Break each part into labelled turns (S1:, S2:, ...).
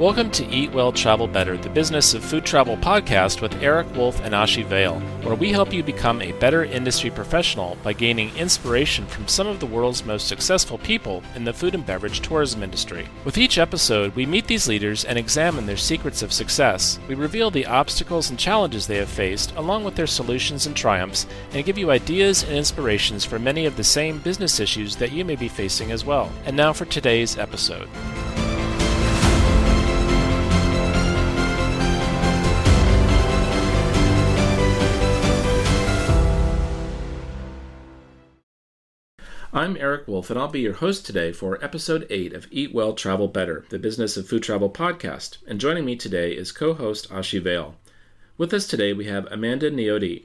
S1: Welcome to Eat Well, Travel Better, the Business of Food Travel podcast with Eric Wolf and Ashi Vale, where we help you become a better industry professional by gaining inspiration from some of the world's most successful people in the food and beverage tourism industry. With each episode, we meet these leaders and examine their secrets of success. We reveal the obstacles and challenges they have faced, along with their solutions and triumphs, and give you ideas and inspirations for many of the same business issues that you may be facing as well. And now for today's episode. I'm Eric Wolf, and I'll be your host today for Episode 8 of Eat Well, Travel Better, the Business of Food Travel podcast, and joining me today is co-host Ashi Vale. With us today we have Amanda Niode.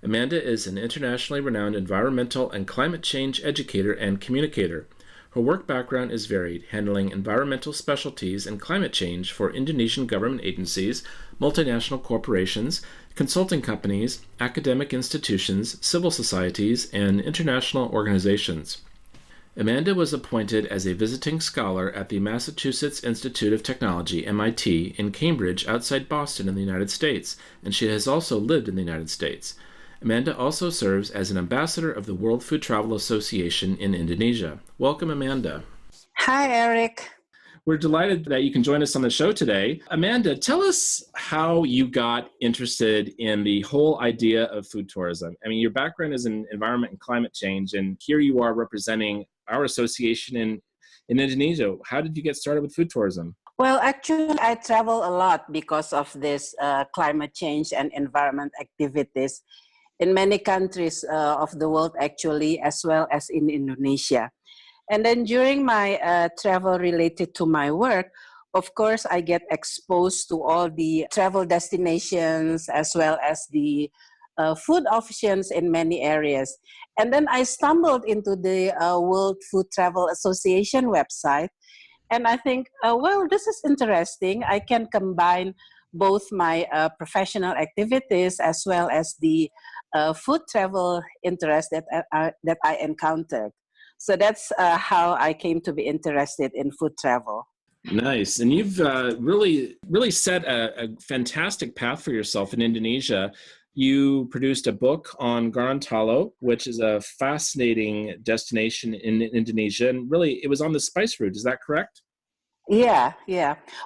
S1: Amanda is an internationally renowned environmental and climate change educator and communicator. Her work background is varied, handling environmental specialties and climate change for Indonesian government agencies, multinational corporations, consulting companies, academic institutions, civil societies, and international organizations. Amanda was appointed as a visiting scholar at the Massachusetts Institute of Technology, MIT, in Cambridge outside Boston in the United States, and she has also lived in the United States. Amanda also serves as an ambassador of the World Food Travel Association in Indonesia. Welcome, Amanda.
S2: Hi, Eric.
S1: We're delighted that you can join us on the show today. Amanda, tell us how you got interested in the whole idea of food tourism. I mean, your background is in environment and climate change, and here you are representing our association in Indonesia. How did you get started with food tourism?
S2: Well, actually, I travel a lot because of this climate change and environment activities in many countries of the world, actually, as well as in Indonesia. And then during my travel related to my work, of course, I get exposed to all the travel destinations as well as the food options in many areas. And then I stumbled into the World Food Travel Association website. And I think, well, this is interesting. I can combine both my professional activities as well as the food travel interest that I encountered. So that's how I came to be interested in food travel.
S1: Nice. And you've really set a fantastic path for yourself in Indonesia. You produced a book on Gorontalo, which is a fascinating destination in Indonesia. And really, it was on the spice route. Is that correct?
S2: Yeah.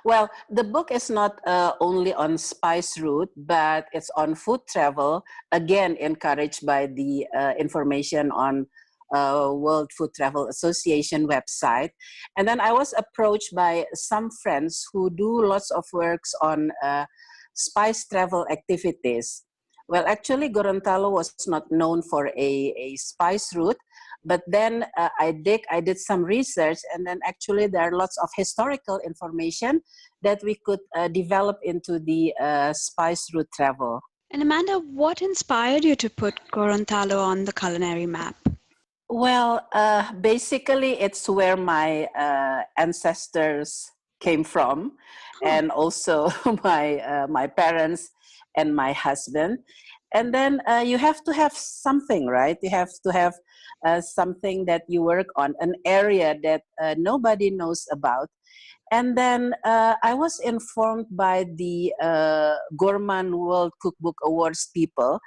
S2: Well, the book is not only on spice route, but it's on food travel, again, encouraged by the information on World Food Travel Association website. And then I was approached by some friends who do lots of works on spice travel activities. Well, actually, Gorontalo was not known for a spice route, but then I did some research, and then actually there are lots of historical information that we could develop into the spice route travel.
S3: And Amanda, what inspired you to put Gorontalo on the culinary map?
S2: Well, basically, it's where my ancestors came from, and also my parents and my husband. And then you have to have something, right? You have to have something that you work on, an area that nobody knows about. And then I was informed by the Gourmand World Cookbook Awards people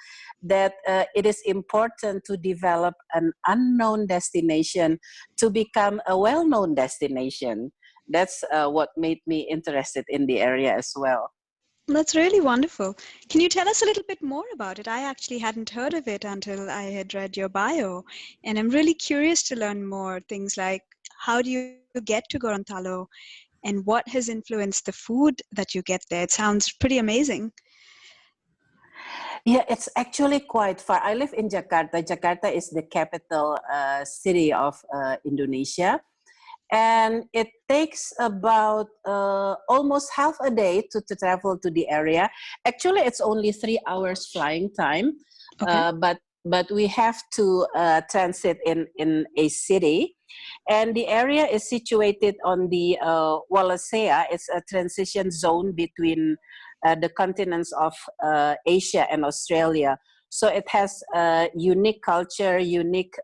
S2: that it is important to develop an unknown destination to become a well-known destination. That's what made me interested in the area as well.
S3: That's really wonderful. Can you tell us a little bit more about it? I actually hadn't heard of it until I had read your bio. And I'm really curious to learn more things like, how do you get to Gorontalo? And what has influenced the food that you get there? It sounds pretty amazing.
S2: Yeah, it's actually quite far. I live in Jakarta. Jakarta is the capital city of Indonesia. And it takes about almost half a day to travel to the area. Actually, it's only 3 hours flying time. Okay. But we have to transit in a city. And the area is situated on the Wallacea. It's a transition zone between the continents of Asia and Australia. So it has unique culture, unique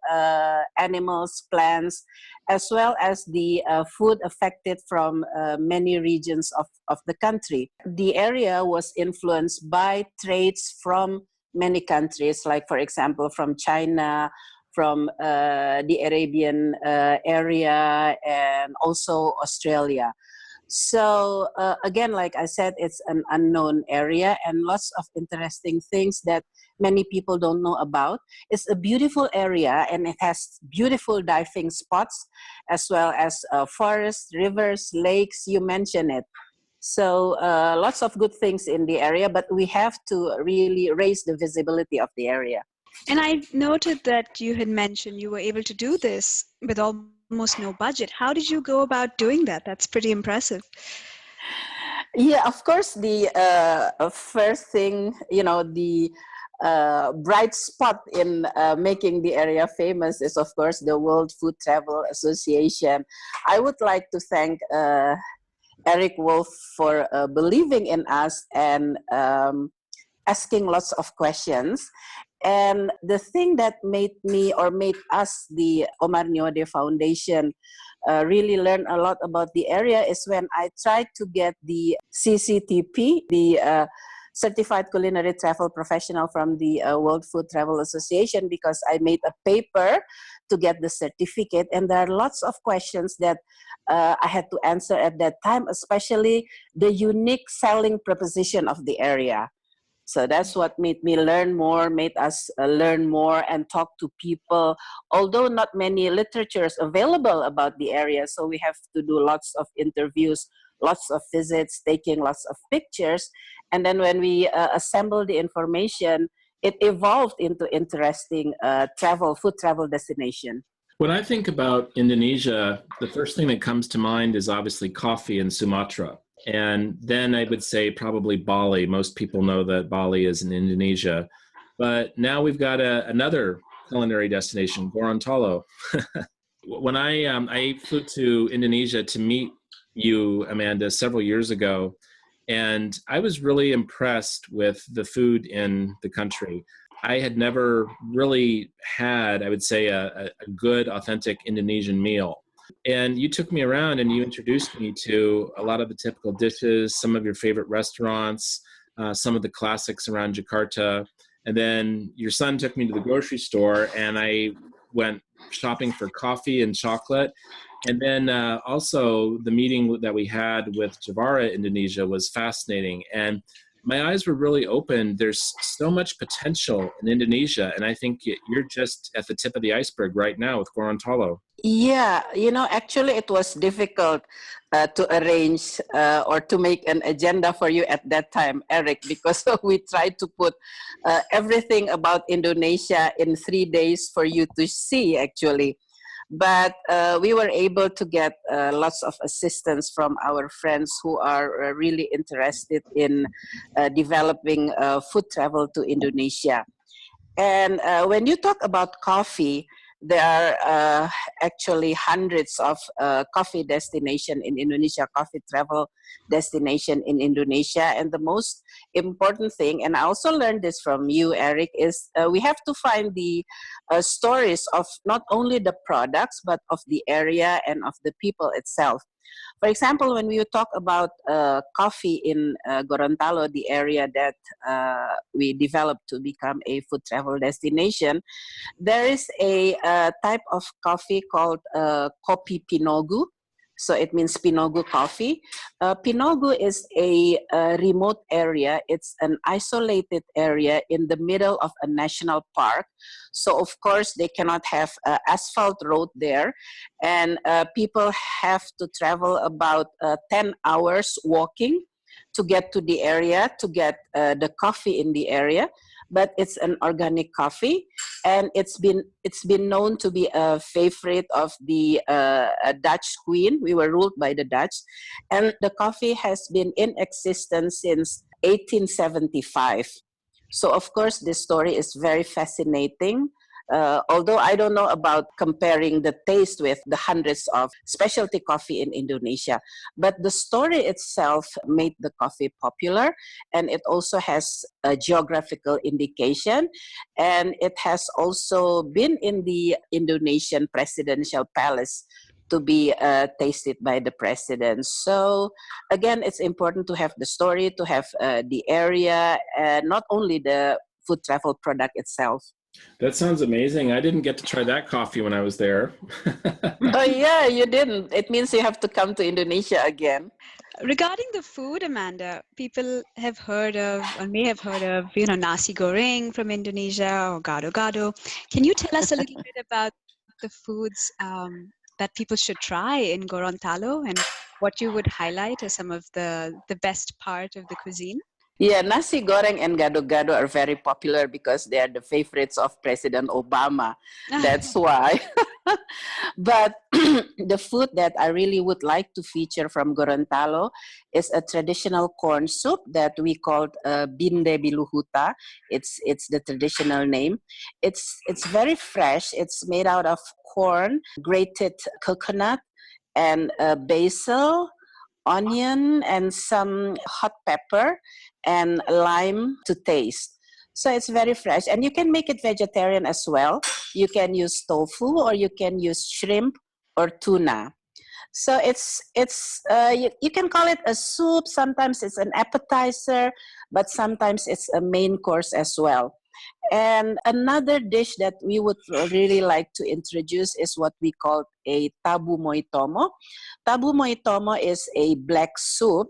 S2: animals, plants, as well as the food affected from many regions of the country. The area was influenced by trades from many countries, like, for example, from China, from the Arabian area, and also Australia. So again, like I said, it's an unknown area and lots of interesting things that many people don't know about. It's a beautiful area and it has beautiful diving spots as well as forests, rivers, lakes, you mentioned it. So lots of good things in the area, but we have to really raise the visibility of the area.
S3: And I noted that you had mentioned you were able to do this with almost no budget. How did you go about doing that? That's pretty impressive.
S2: Yeah, of course, the first thing, the bright spot in making the area famous is, of course, the World Food Travel Association. I would like to thank Eric Wolf for believing in us and asking lots of questions. And the thing that made us, the Omar Niode Foundation, really learn a lot about the area is when I tried to get the CCTP, the Certified Culinary Travel Professional from the World Food Travel Association, because I made a paper to get the certificate. And there are lots of questions that I had to answer at that time, especially the unique selling proposition of the area. So that's what made us learn more and talk to people, although not many literatures available about the area. So we have to do lots of interviews, lots of visits, taking lots of pictures. And then when we assemble the information, it evolved into interesting food travel destination.
S1: When I think about Indonesia, the first thing that comes to mind is obviously coffee in Sumatra. And then I would say probably Bali. Most people know that Bali is in Indonesia. But now we've got another culinary destination, Gorontalo. When I flew to Indonesia to meet you, Amanda, several years ago, and I was really impressed with the food in the country. I had never really had, I would say, a good, authentic Indonesian meal. And you took me around and you introduced me to a lot of the typical dishes, some of your favorite restaurants, some of the classics around Jakarta. And then your son took me to the grocery store and I went shopping for coffee and chocolate. And then also the meeting that we had with Javara, Indonesia was fascinating. And my eyes were really open. There's so much potential in Indonesia. And I think you're just at the tip of the iceberg right now with Gorontalo.
S2: Yeah, actually it was difficult to arrange or to make an agenda for you at that time, Eric, because we tried to put everything about Indonesia in 3 days for you to see, actually. But we were able to get lots of assistance from our friends who are really interested in developing food travel to Indonesia. And when you talk about coffee, there are actually hundreds of coffee destination in Indonesia, coffee travel destination in Indonesia. And the most important thing, and I also learned this from you, Eric, is we have to find the stories of not only the products, but of the area and of the people itself. For example, when we talk about coffee in Gorontalo, the area that we developed to become a food travel destination, there is a type of coffee called Kopi Pinogu. So it means Pinogu coffee. Pinogu is a remote area. It's an isolated area in the middle of a national park. So of course they cannot have asphalt road there. And people have to travel about 10 hours walking to get to the area, to get the coffee in the area. But it's an organic coffee, and it's been known to be a favorite of the Dutch queen. We were ruled by the Dutch, and the coffee has been in existence since 1875. So of course this story is very fascinating. Although I don't know about comparing the taste with the hundreds of specialty coffee in Indonesia, but the story itself made the coffee popular, and it also has a geographical indication, and it has also been in the Indonesian presidential palace to be tasted by the president. So again, it's important to have the story, to have the area, not only the food travel product itself.
S1: That sounds amazing. I didn't get to try that coffee when I was there.
S2: Oh yeah, you didn't. It means you have to come to Indonesia again.
S3: Regarding the food, Amanda, people have heard of, or may have heard of, nasi goreng from Indonesia or gado-gado. Can you tell us a little bit about the foods that people should try in Gorontalo and what you would highlight as some of the best part of the cuisine?
S2: Yeah, nasi goreng and gado-gado are very popular because they are the favorites of President Obama. That's why. But the food that I really would like to feature from Gorontalo is a traditional corn soup that we called binde biluhuta. It's the traditional name. It's very fresh. It's made out of corn, grated coconut, and basil, onion, and some hot pepper and lime to taste. So it's very fresh, and you can make it vegetarian as well. You can use tofu, or you can use shrimp or tuna. So you can call it a soup. Sometimes it's an appetizer, but sometimes it's a main course as well. And another dish that we would really like to introduce is what we call a tabu moitomo. Tabu moitomo is a black soup,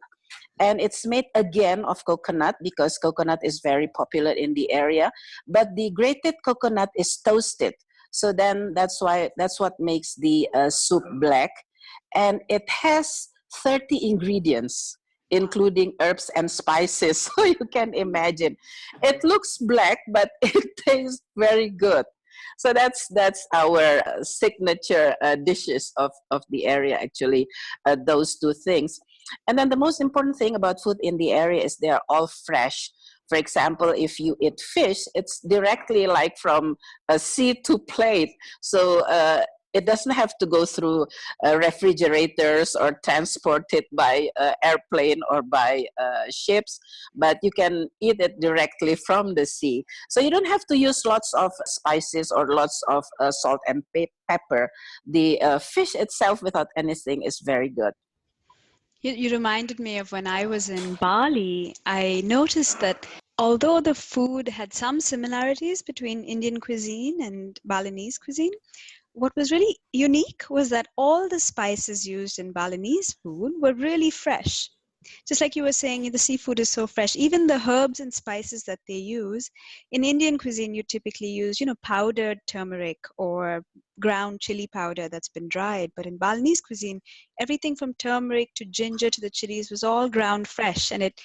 S2: and it's made again of coconut because coconut is very popular in the area. But the grated coconut is toasted, so then that's what makes the soup black, and it has 30 ingredients, including herbs and spices. So you can imagine, it looks black, but it tastes very good. So that's our signature dishes of the area, actually, those two things. And then the most important thing about food in the area is they are all fresh. For example, if you eat fish, it's directly like from a sea to plate. So it doesn't have to go through refrigerators or transported by airplane or by ships, but you can eat it directly from the sea. So you don't have to use lots of spices or lots of salt and pepper. The fish itself without anything is very good.
S3: You reminded me of when I was in Bali. I noticed that although the food had some similarities between Indian cuisine and Balinese cuisine, what was really unique was that all the spices used in Balinese food were really fresh. Just like you were saying, the seafood is so fresh. Even the herbs and spices that they use, in Indian cuisine, you typically use, powdered turmeric or ground chili powder that's been dried. But in Balinese cuisine, everything from turmeric to ginger to the chilies was all ground fresh, and it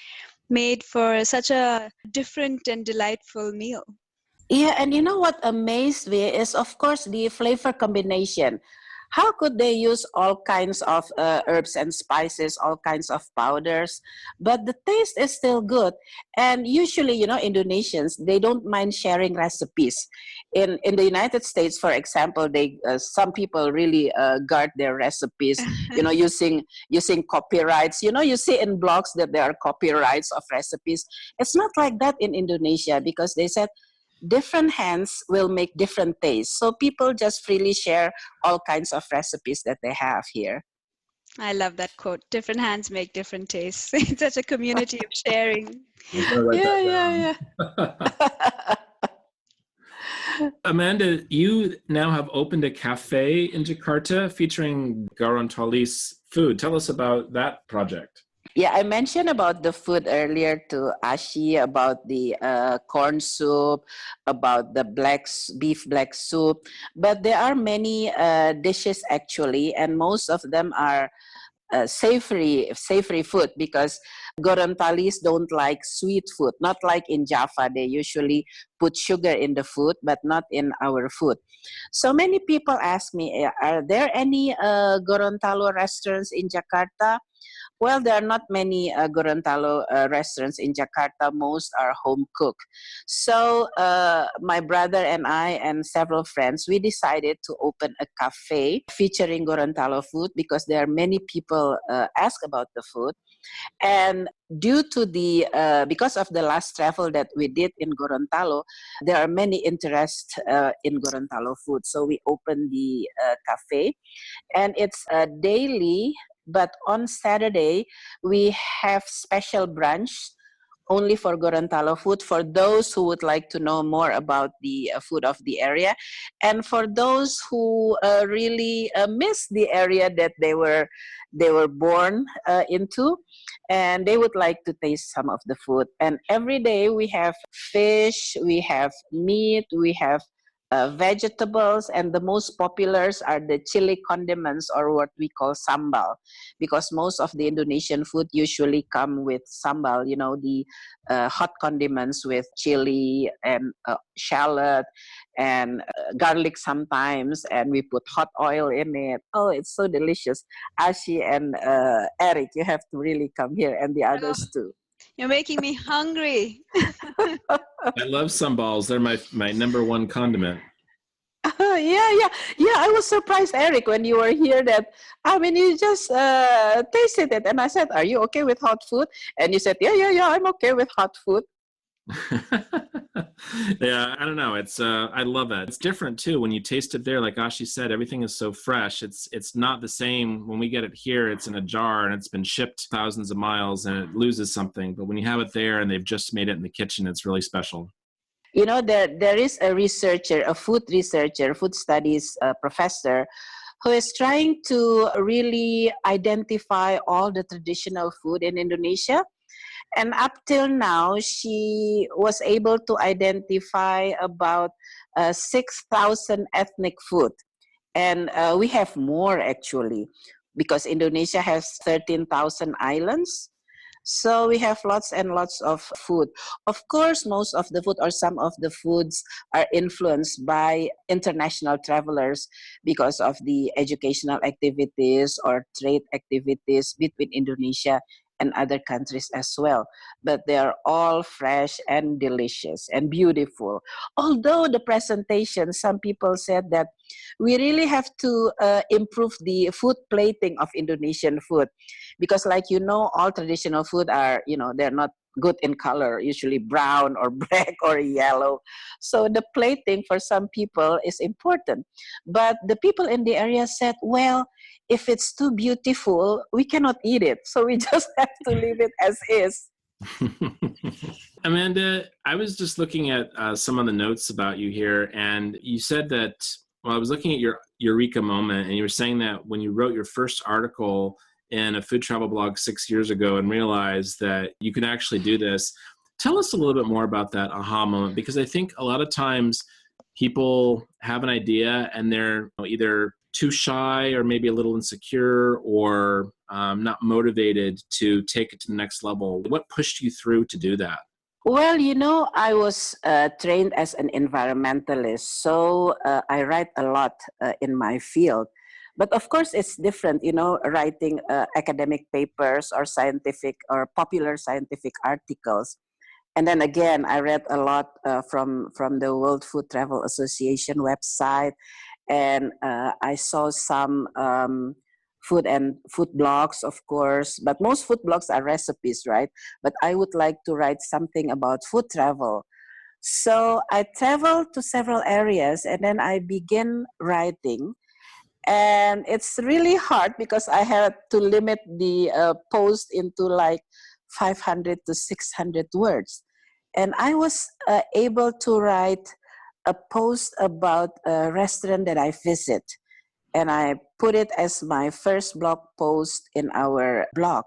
S3: made for such a different and delightful meal.
S2: Yeah, and you know what amazed me is, of course, the flavor combination. How could they use all kinds of herbs and spices, all kinds of powders, but the taste is still good? And usually, Indonesians, they don't mind sharing recipes. In the United States, for example, some people really guard their recipes, using copyrights. You see in blogs that there are copyrights of recipes. It's not like that in Indonesia, because they said different hands will make different tastes. So people just freely share all kinds of recipes that they have here.
S3: I love that quote. Different hands make different tastes. It's such a community of sharing.
S2: Yeah.
S1: Amanda, you now have opened a cafe in Jakarta featuring Gorontali's food. Tell us about that project.
S2: Yeah, I mentioned about the food earlier to Ashi, about the corn soup, about the beef black soup. But there are many dishes, actually, and most of them are savory food, because Gorontalis don't like sweet food. Not like in Java, they usually put sugar in the food, but not in our food. So many people ask me, are there any Gorontalo restaurants in Jakarta? Well, there are not many Gorontalo restaurants in Jakarta. Most are home cooked. So my brother and I and several friends, we decided to open a cafe featuring Gorontalo food because there are many people ask about the food. And due to because of the last travel that we did in Gorontalo, there are many interests in Gorontalo food. So we opened the cafe, and it's daily. But on Saturday, we have special brunch only for Gorontalo food for those who would like to know more about the food of the area, and for those who really miss the area that they were born into, and they would like to taste some of the food. And every day we have fish, we have meat, we have vegetables, and the most populars are the chili condiments, or what we call sambal, because most of the Indonesian food usually come with sambal, the hot condiments with chili and shallot and garlic sometimes, and we put hot oil in it. Oh, it's so delicious. Ashi and Eric, you have to really come here, and the
S3: Oh,
S2: others too.
S3: you're making me hungry.
S1: I love sambals. They're my number one condiment.
S2: Yeah. I was surprised, Eric, when you were here. You just tasted it, and I said, "Are you okay with hot food?" And you said, "Yeah, I'm okay with hot food."
S1: Yeah, I don't know. It's I love that. It's different too when you taste it there. Like Ashi said, everything is so fresh. It's not the same when we get it here. It's in a jar and it's been shipped thousands of miles and it loses something. But when you have it there and they've just made it in the kitchen, it's really special.
S2: There is a researcher, a food researcher, food studies professor, who is trying to really identify all the traditional food in Indonesia. And up till now, she was able to identify about 6,000 ethnic food. And we have more actually, because Indonesia has 13,000 islands. So we have lots and lots of food. Of course, most of the food or some of the foods are influenced by international travelers because of the educational activities or trade activities between Indonesia and other countries as well. But they are all fresh and delicious and beautiful. Although the presentation, some people said that we really have to improve the food plating of Indonesian food, because all traditional food are, they're not good in color, usually brown or black or yellow. So the plating for some people is important. But the people in the area said, well, if it's too beautiful, we cannot eat it. So we just have to leave it as is.
S1: Amanda, I was just looking at some of the notes about you here, and you said that, well, I was looking at your Eureka moment, and you were saying that when you wrote your first article in a food travel blog 6 years ago and realized that you can actually do this. Tell us a little bit more about that aha moment, because I think a lot of times people have an idea and they're either too shy or maybe a little insecure or not motivated to take it to the next level. What pushed you through to do that?
S2: Well, I was trained as an environmentalist, so I write a lot in my field. But of course, it's different, writing academic papers or scientific or popular scientific articles. And then again, I read a lot from the World Food Travel Association website, and I saw some food blogs, of course. But most food blogs are recipes, right? But I would like to write something about food travel. So I traveled to several areas, and then I began writing. And it's really hard because I had to limit the post into 500 to 600 words. And I was able to write a post about a restaurant that I visit. And I put it as my first blog post in our blog.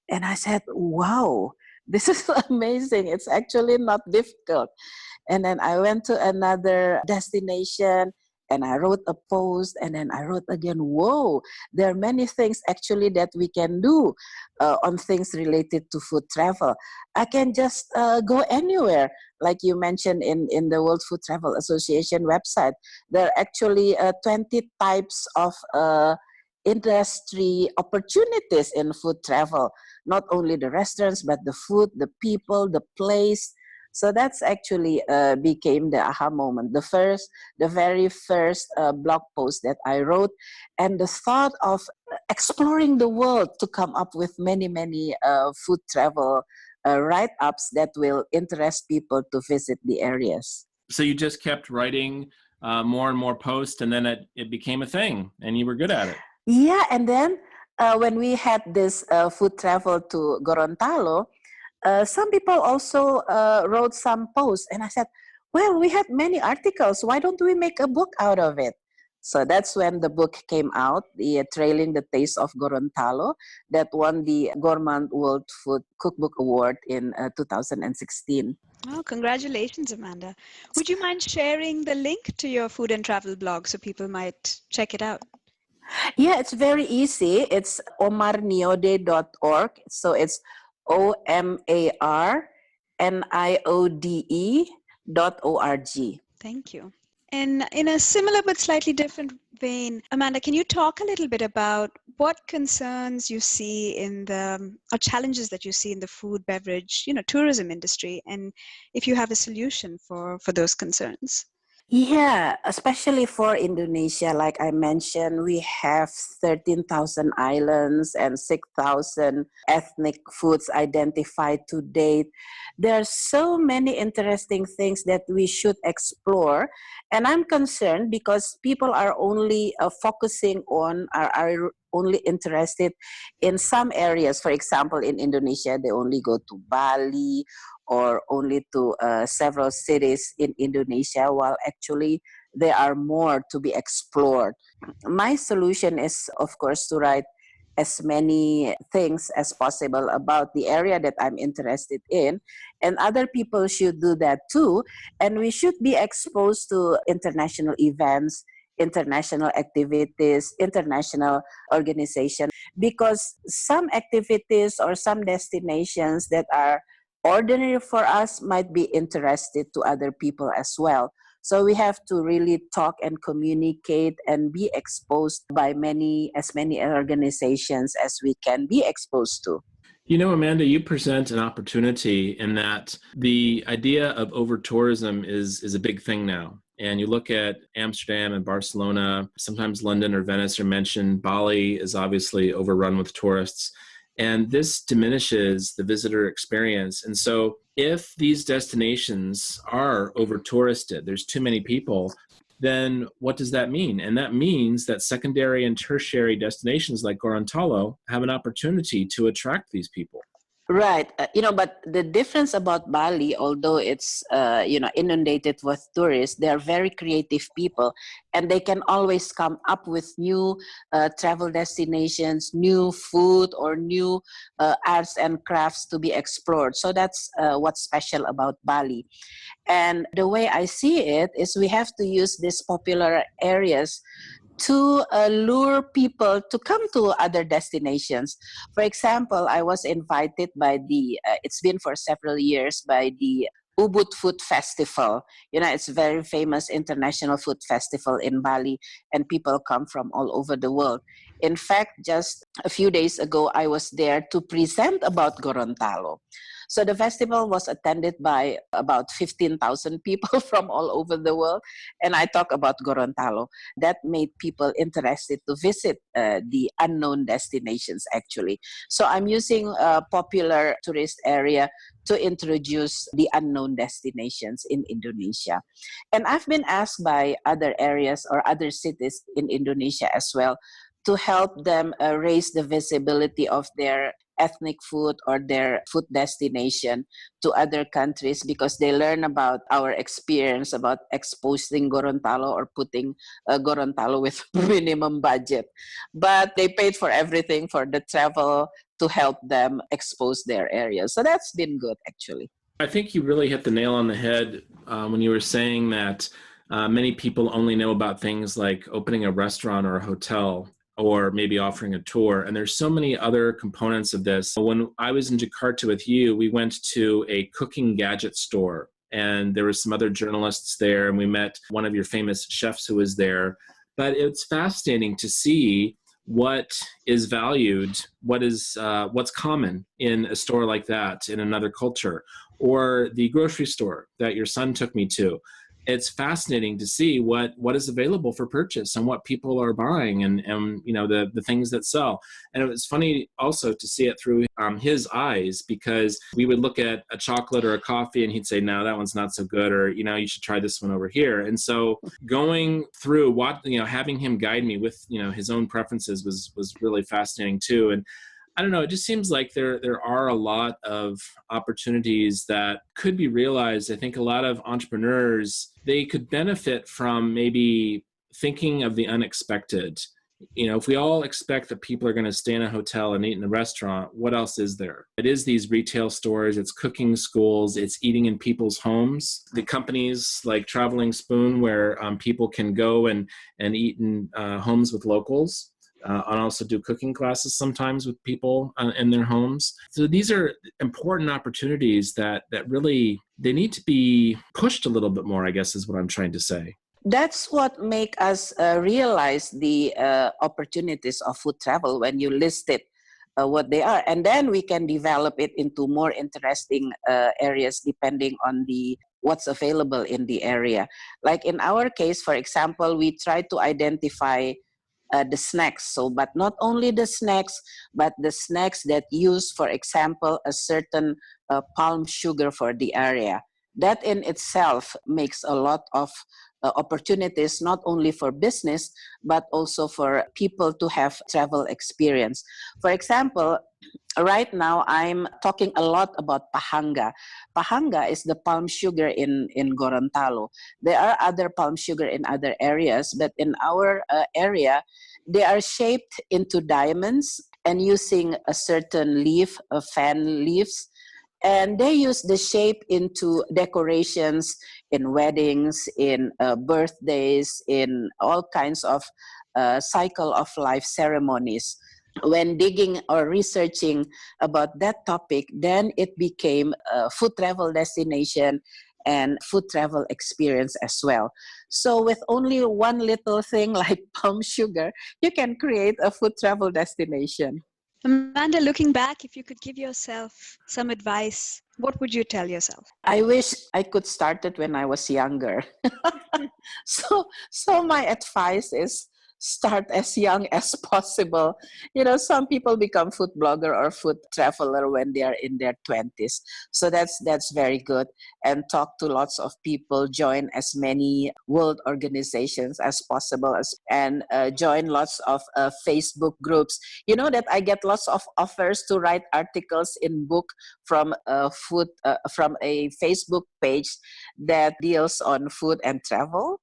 S2: And I said, wow, this is amazing. It's actually not difficult. And then I went to another destination and I wrote a post, and then I wrote again, whoa, there are many things actually that we can do on things related to food travel. I can just go anywhere. Like you mentioned in the World Food Travel Association website, there are actually 20 types of industry opportunities in food travel, not only the restaurants, but the food, the people, the place. So that's actually became the aha moment. The very first blog post that I wrote, and the thought of exploring the world to come up with many, many food travel write-ups that will interest people to visit the areas.
S1: So you just kept writing more and more posts, and then it became a thing, and you were good at it.
S2: Yeah, and then when we had this food travel to Gorontalo, some people also wrote some posts, and I said, well, we had many articles. Why don't we make a book out of it? So that's when the book came out, the Trailing the Taste of Gorontalo, that won the Gourmand World Food Cookbook Award in 2016.
S3: Oh, congratulations, Amanda. Would you mind sharing the link to your food and travel blog so people might check it out?
S2: Yeah, it's very easy. It's omarniode.org. So it's OMARNIODE.org.
S3: Thank you. And in a similar but slightly different vein, Amanda, can you talk a little bit about what concerns you see in or challenges that you see in the food, beverage, tourism industry, and if you have a solution for those concerns?
S2: Yeah, especially for Indonesia, like I mentioned, we have 13,000 islands and 6,000 ethnic foods identified to date. There are so many interesting things that we should explore. And I'm concerned because people are only focusing on, are only interested in some areas. For example, in Indonesia, they only go to Bali or only to several cities in Indonesia, while actually there are more to be explored. My solution is, of course, to write as many things as possible about the area that I'm interested in, and other people should do that too. And we should be exposed to international events, international activities, international organizations, because some activities or some destinations that are ordinary for us might be interested to other people as well. So we have to really talk and communicate and be exposed by as many organizations as we can be exposed to.
S1: You know, Amanda, you present an opportunity in that the idea of over-tourism is a big thing now. And you look at Amsterdam and Barcelona, sometimes London or Venice are mentioned. Bali is obviously overrun with tourists. And this diminishes the visitor experience. And so if these destinations are over-touristed, there's too many people, then what does that mean? And that means that secondary and tertiary destinations like Gorontalo have an opportunity to attract these people.
S2: Right. But the difference about Bali, although it's, inundated with tourists, they are very creative people, and they can always come up with new travel destinations, new food, or new arts and crafts to be explored. So that's what's special about Bali. And the way I see it is we have to use these popular areas to lure people to come to other destinations. For example, I was invited by it's been for several years, by the Ubud Food Festival. It's a very famous international food festival in Bali, and people come from all over the world. In fact, just a few days ago, I was there to present about Gorontalo. So the festival was attended by about 15,000 people from all over the world, and I talk about Gorontalo. That made people interested to visit the unknown destinations, actually. So I'm using a popular tourist area to introduce the unknown destinations in Indonesia. And I've been asked by other areas or other cities in Indonesia as well to help them raise the visibility of their ethnic food or their food destination to other countries, because they learn about our experience about exposing Gorontalo or putting Gorontalo with minimum budget. But they paid for everything, for the travel, to help them expose their areas. So that's been good, actually.
S1: I think you really hit the nail on the head when you were saying that many people only know about things like opening a restaurant or a hotel, or maybe offering a tour. And there's so many other components of this. When I was in Jakarta with you, we went to a cooking gadget store, and there were some other journalists there, and we met one of your famous chefs who was there. But it's fascinating to see what is valued, what's common in a store like that in another culture, or the grocery store that your son took me to. It's fascinating to see what is available for purchase and what people are buying, and the things that sell. And it was funny also to see it through his eyes, because we would look at a chocolate or a coffee and he'd say, no, that one's not so good, or you should try this one over here. And so going through having him guide me with his own preferences was really fascinating too. And I don't know, it just seems like there are a lot of opportunities that could be realized. I think a lot of entrepreneurs, they could benefit from maybe thinking of the unexpected. If we all expect that people are going to stay in a hotel and eat in a restaurant, what else is there? It is these retail stores, it's cooking schools, it's eating in people's homes. The companies like Traveling Spoon, where people can go and eat in homes with locals. And also do cooking classes sometimes with people in their homes. So these are important opportunities that really, they need to be pushed a little bit more, I guess is what I'm trying to say.
S2: That's what make us realize the opportunities of food travel when you list it, what they are. And then we can develop it into more interesting areas depending on what's available in the area. Like in our case, for example, we try to identify the snacks. But not only the snacks, but the snacks that use, for example, a certain palm sugar for the area. That in itself makes a lot of opportunities, not only for business, but also for people to have travel experience. For example, right now I'm talking a lot about pahanga. Pahanga is the palm sugar in Gorontalo. There are other palm sugar in other areas, but in our area, they are shaped into diamonds and using a certain leaf, fan leaves. And they use the shape into decorations in weddings, in birthdays, in all kinds of cycle of life ceremonies. When digging or researching about that topic, then it became a food travel destination and food travel experience as well. So with only one little thing like palm sugar, you can create a food travel destination.
S3: Amanda, looking back, if you could give yourself some advice, what would you tell yourself?
S2: I wish I could start it when I was younger. So my advice is start as young as possible. Some people become food blogger or food traveler when they are in their 20s. So that's very good. And talk to lots of people, join as many world organizations as possible, and join lots of Facebook groups. You know that I get lots of offers to write articles in book from from a Facebook page that deals on food and travel.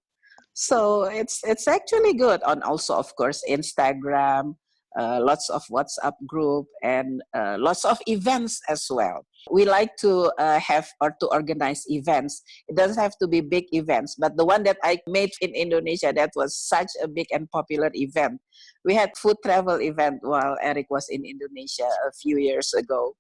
S2: So it's actually good. On also, of course, Instagram, lots of WhatsApp group, and lots of events as well. We like to have or to organize events. It doesn't have to be big events, but the one that I made in Indonesia, that was such a big and popular event. We had food travel event while Eric was in Indonesia a few years ago.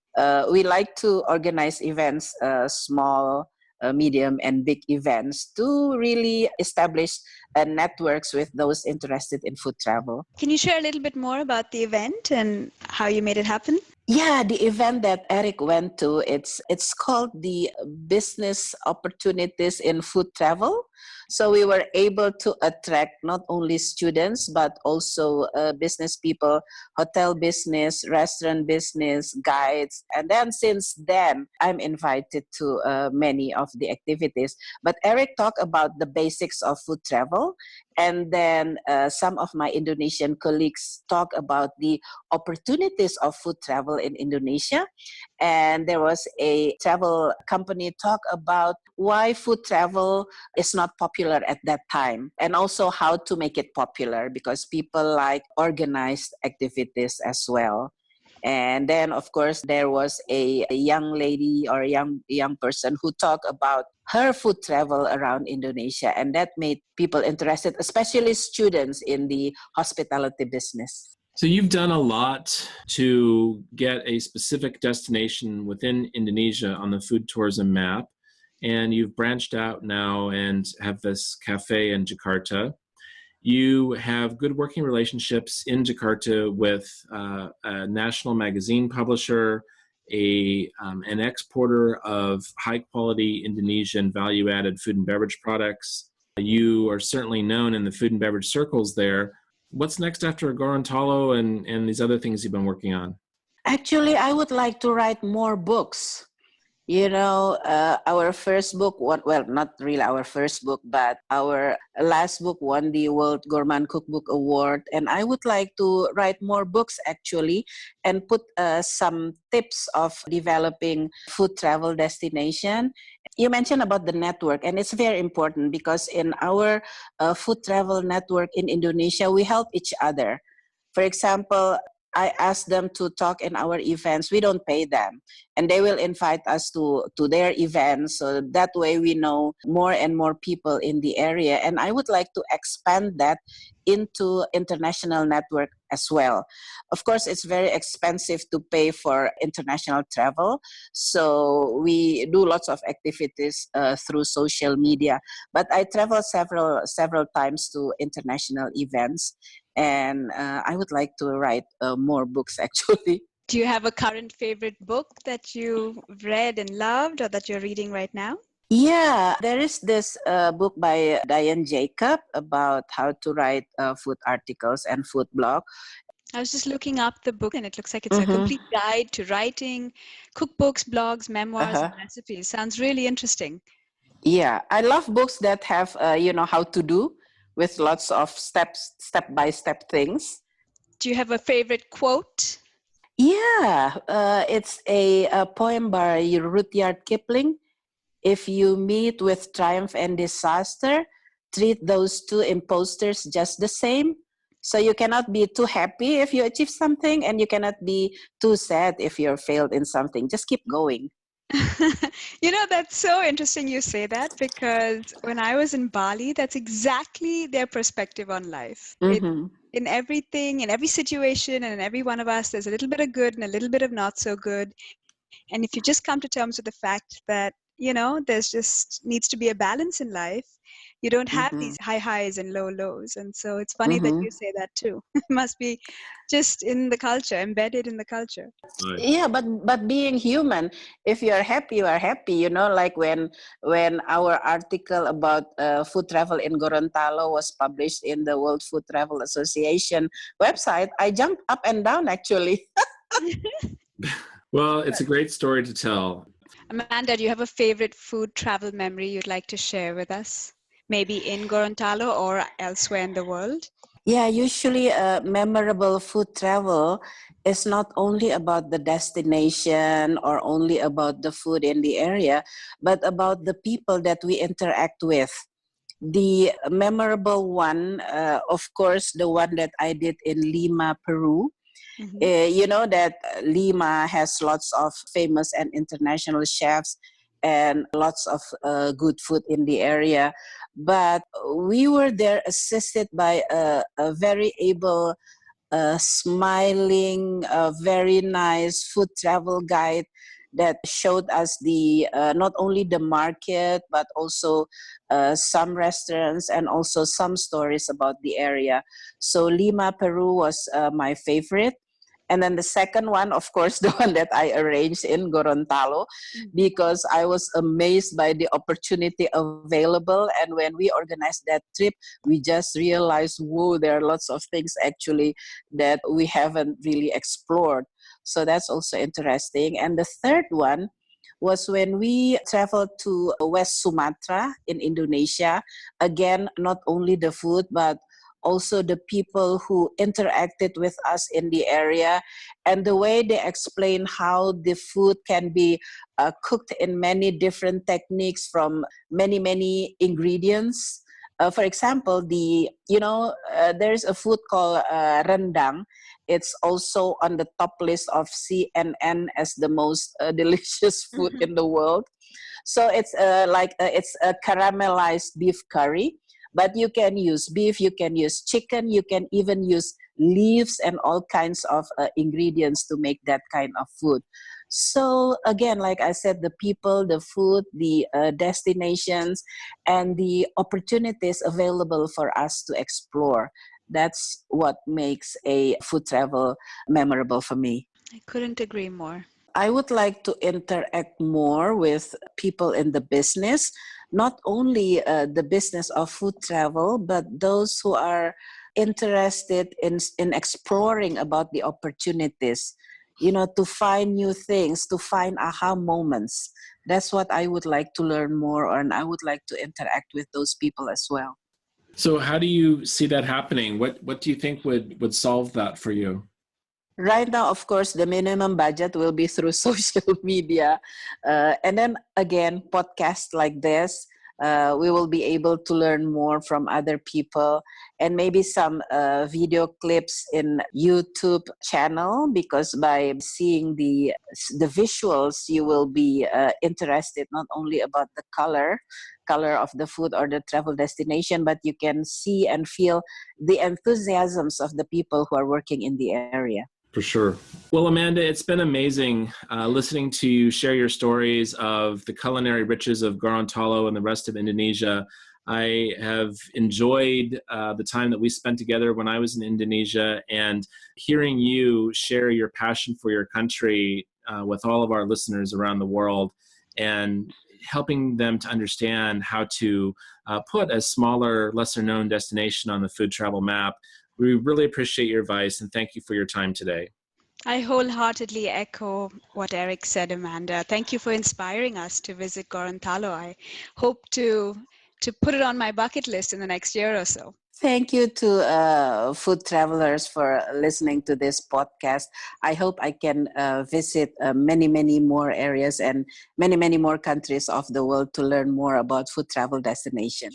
S2: We like to organize events, small, medium, and big events to really establish networks with those interested in food travel.
S3: Can you share a little bit more about the event and how you made it happen?
S2: Yeah, the event that Eric went to, it's called the Business Opportunities in Food Travel. So we were able to attract not only students, but also business people, hotel business, restaurant business, guides. And then since then, I'm invited to many of the activities. But Eric talked about the basics of food travel. And then some of my Indonesian colleagues talk about the opportunities of food travel in Indonesia. And there was a travel company talk about why food travel is not popular at that time, and also how to make it popular, because people like organized activities as well. And then, of course, there was a young lady or a young person who talked about her food travel around Indonesia, and that made people interested, especially students in the hospitality business.
S1: So you've done a lot to get a specific destination within Indonesia on the food tourism map, and you've branched out now and have this cafe in Jakarta. You have good working relationships in Jakarta with a national magazine publisher, an exporter of high-quality Indonesian value-added food and beverage products. You are certainly known in the food and beverage circles there. What's next after Gorontalo and these other things you've been working on?
S2: Actually, I would like to write more books. Our first book, well, not really our first book, but our last book won the World Gourmand Cookbook Award. And I would like to write more books actually and put some tips of developing food travel destination. You mentioned about the network, and it's very important because in our food travel network in Indonesia, we help each other. For example, I ask them to talk in our events. We don't pay them, and they will invite us to their events. So that way we know more and more people in the area. And I would like to expand that into international network as well. Of course, it's very expensive to pay for international travel. So we do lots of activities through social media. But I travel several times to international events. And I would like to write more books actually.
S3: Do you have a current favorite book that you read and loved or that you're reading right now?
S2: Yeah, there is this book by Diane Jacob about how to write food articles and food blog.
S3: I was just looking up the book and it looks like it's a
S2: Mm-hmm.
S3: complete guide to writing cookbooks, blogs, memoirs,
S2: Uh-huh.
S3: and recipes. Sounds really interesting.
S2: Yeah, I love books that have, how to do with lots of step-by-step things.
S3: Do you have a favorite quote?
S2: Yeah, it's a poem by Rudyard Kipling. If you meet with triumph and disaster, treat those two imposters just the same. So you cannot be too happy if you achieve something, and you cannot be too sad if you're failed in something. Just keep going.
S3: That's so interesting you say that, because when I was in Bali, that's exactly their perspective on life.
S2: Mm-hmm.
S3: In everything, in every situation, and in every one of us, there's a little bit of good and a little bit of not so good. And if you just come to terms with the fact that, there's just needs to be a balance in life, you don't have
S2: Mm-hmm.
S3: these high highs and low lows. And so it's funny that
S2: Mm-hmm.
S3: you say that too. It must be just in the culture, embedded in the culture.
S1: Right.
S2: Yeah, but being human, if you are happy, you are happy. Like when our article about food travel in Gorontalo was published in the World Food Travel Association website, I jumped up and down actually.
S1: Well, it's a great story to tell.
S3: Amanda, do you have a favorite food travel memory you'd like to share with us? Maybe in Gorontalo or elsewhere in the world?
S2: Yeah, usually memorable food travel is not only about the destination or only about the food in the area, but about the people that we interact with. The memorable one, of course, the one that I did in Lima, Peru.
S3: Mm-hmm.
S2: You know that Lima has lots of famous and international chefs and lots of good food in the area. But we were there assisted by a very able, smiling, very nice food travel guide that showed us the not only the market but also some restaurants and also some stories about the area. So Lima, Peru was my favorite. And then the second one, of course, the one that I arranged in Gorontalo, because I was amazed by the opportunity available. And when we organized that trip, we just realized, whoa, there are lots of things actually that we haven't really explored. So that's also interesting. And the third one was when we traveled to West Sumatra in Indonesia. Again, not only the food, but also the people who interacted with us in the area, and the way they explain how the food can be cooked in many different techniques from many ingredients. For example, there's a food called rendang. It's also on the top list of CNN as the most delicious food in the world. So it's it's a caramelized beef curry, But you can use beef, you can use chicken, you can even use leaves and all kinds of ingredients to make that kind of food. So again, like I said, the people, the food, the destinations, and the opportunities available for us to explore. That's what makes a food travel memorable for me.
S3: I couldn't agree more.
S2: I would like to interact more with people in the business, not only the business of food travel, but those who are interested in exploring about the opportunities, to find new things, to find aha moments. That's what I would like to learn more, and I would like to interact with those people as well.
S1: So how do you see that happening? What do you think would solve that for you?
S2: Right now, of course, the minimum budget will be through social media. And then again, podcasts like this, we will be able to learn more from other people, and maybe some video clips in YouTube channel, because by seeing the visuals, you will be interested not only about the color of the food or the travel destination, but you can see and feel the enthusiasms of the people who are working in the area.
S1: For sure. Well, Amanda, it's been amazing listening to you share your stories of the culinary riches of Gorontalo and the rest of Indonesia. I have enjoyed the time that we spent together when I was in Indonesia, and hearing you share your passion for your country with all of our listeners around the world, and helping them to understand how to put a smaller, lesser-known destination on the food travel map. We really appreciate your advice, and thank you for your time today.
S3: I wholeheartedly echo what Eric said, Amanda. Thank you for inspiring us to visit Gorontalo. I hope to put it on my bucket list in the next year or so.
S2: Thank you to food travelers for listening to this podcast. I hope I can visit many, many more areas and many, many more countries of the world to learn more about food travel destination.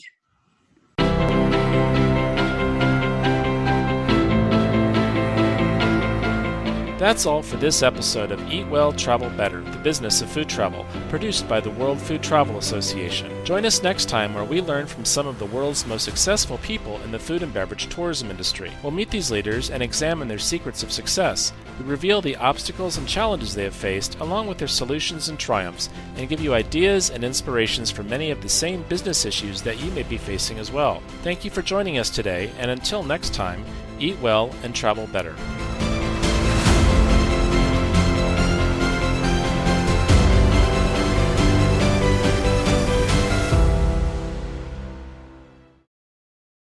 S1: That's all for this episode of Eat Well, Travel Better, the business of food travel, produced by the World Food Travel Association. Join us next time where we learn from some of the world's most successful people in the food and beverage tourism industry. We'll meet these leaders and examine their secrets of success. We reveal the obstacles and challenges they have faced, along with their solutions and triumphs, and give you ideas and inspirations for many of the same business issues that you may be facing as well. Thank you for joining us today, and until next time, eat well and travel better.